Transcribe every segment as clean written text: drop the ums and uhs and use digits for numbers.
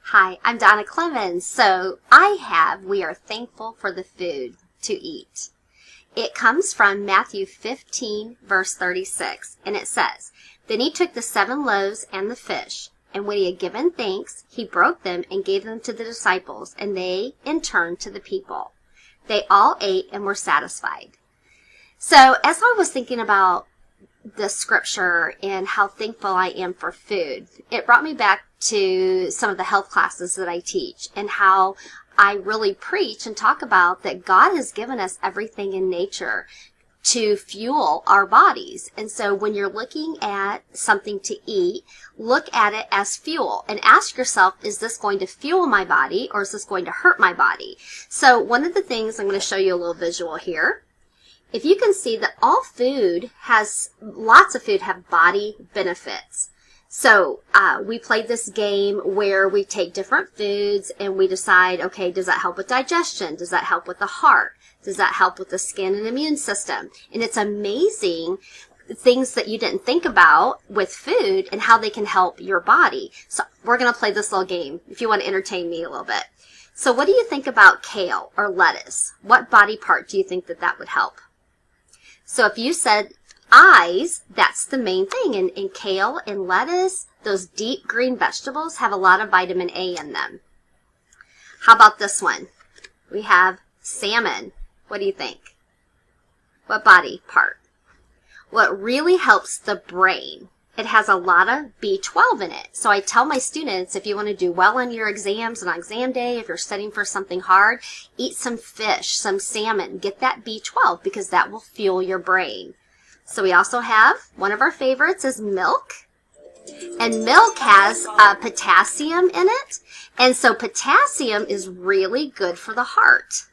Hi, I'm Donna Clemons. We are thankful for the food to eat. It comes from Matthew 15, verse 36, and it says, "Then he took the 7 loaves and the fish, and when he had given thanks, he broke them and gave them to the disciples, and they, in turn, to the people. They all ate and were satisfied." So as I was thinking about the scripture and how thankful I am for food, it brought me back to some of the health classes that I teach and how I really preach and talk about that God has given us everything in nature to fuel our bodies. And so when you're looking at something to eat, look at it as fuel and ask yourself, is this going to fuel my body or is this going to hurt my body? So one of the things, I'm going to show you a little visual here. If you can see that lots of food have body benefits. So we played this game where we take different foods and we decide, okay, does that help with digestion? Does that help with the heart? Does that help with the skin and immune system? And it's amazing things that you didn't think about with food and how they can help your body. So we're going to play this little game if you want to entertain me a little bit. So what do you think about kale or lettuce? What body part do you think that would help? So if you said eyes, that's the main thing. In kale and lettuce, those deep green vegetables have a lot of vitamin A in them. How about this one? We have salmon. What do you think? What body part? Well, it really helps the brain. It has a lot of B12 in it. So I tell my students, if you want to do well on your exams and on exam day, if you're studying for something hard, eat some fish, some salmon, get that B12 because that will fuel your brain. So we also have, one of our favorites is milk. And milk has potassium in it. And so potassium is really good for the heart.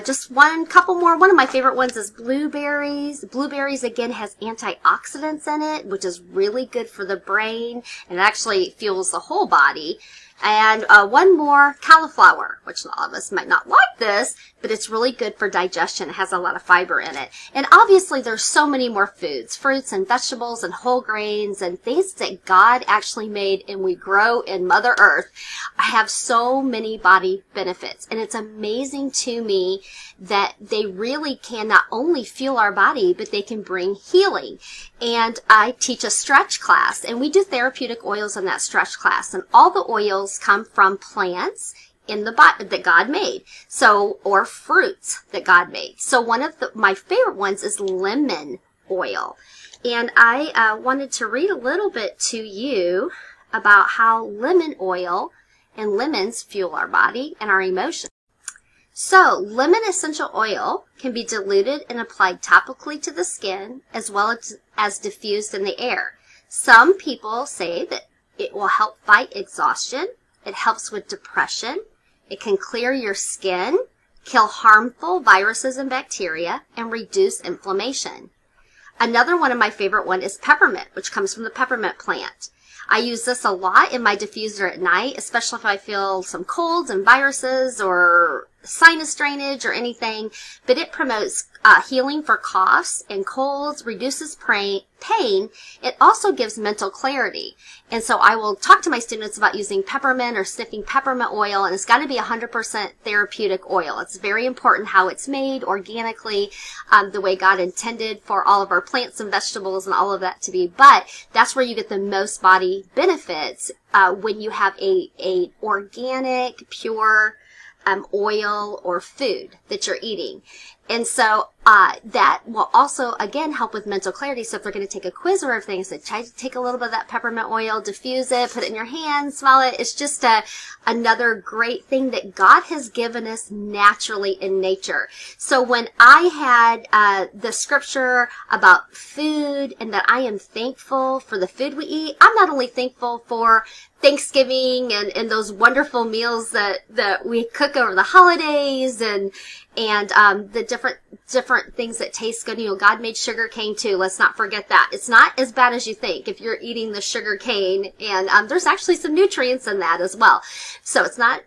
Just couple more. One of my favorite ones is blueberries. Blueberries, again, has antioxidants in it, which is really good for the brain, and it actually fuels the whole body. And one more, cauliflower, which a lot of us might not like this, but it's really good for digestion. It has a lot of fiber in it. And obviously, there's so many more foods, fruits and vegetables and whole grains and things that God actually made and we grow in Mother Earth have so many body benefits. And it's amazing to me that they really can not only fuel our body, but they can bring healing. And I teach a stretch class, and we do therapeutic oils in that stretch class. And all the oils come from plants in the body that God made, or fruits that God made. So one of my favorite ones is lemon oil. And I wanted to read a little bit to you about how lemon oil and lemons fuel our body and our emotions. So, lemon essential oil can be diluted and applied topically to the skin as well as diffused in the air. Some people say that it will help fight exhaustion. It helps with depression. It can clear your skin, kill harmful viruses and bacteria, and reduce inflammation. Another one of my favorite one is peppermint, which comes from the peppermint plant. I use this a lot in my diffuser at night, especially if I feel some colds and viruses or sinus drainage or anything, but it promotes healing for coughs and colds, reduces pain. It also gives mental clarity. And so I will talk to my students about using peppermint or sniffing peppermint oil, and it's got to be 100% therapeutic oil. It's very important how it's made organically, the way God intended for all of our plants and vegetables and all of that to be. But that's where you get the most body benefits when you have a organic, pure oil or food that you're eating. And so that will also, again, help with mental clarity. So if they're going to take a quiz or everything, so try to take a little bit of that peppermint oil, diffuse it, put it in your hand, smell it. It's just another great thing that God has given us naturally in nature. So when I had the scripture about food and that I am thankful for the food we eat, I'm not only thankful for Thanksgiving and those wonderful meals that we cook over the holidays and the different things that taste good. You know, God made sugar cane too. Let's not forget that. It's not as bad as you think if you're eating the sugar cane, and there's actually some nutrients in that as well. So it's not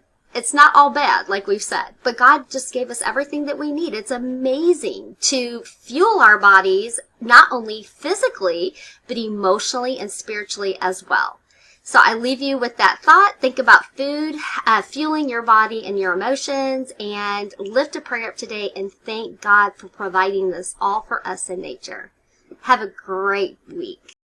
all bad, like we've said. But God just gave us everything that we need. It's amazing to fuel our bodies, not only physically, but emotionally and spiritually as well. So I leave you with that thought. Think about food, fueling your body and your emotions, and lift a prayer up today and thank God for providing this all for us in nature. Have a great week.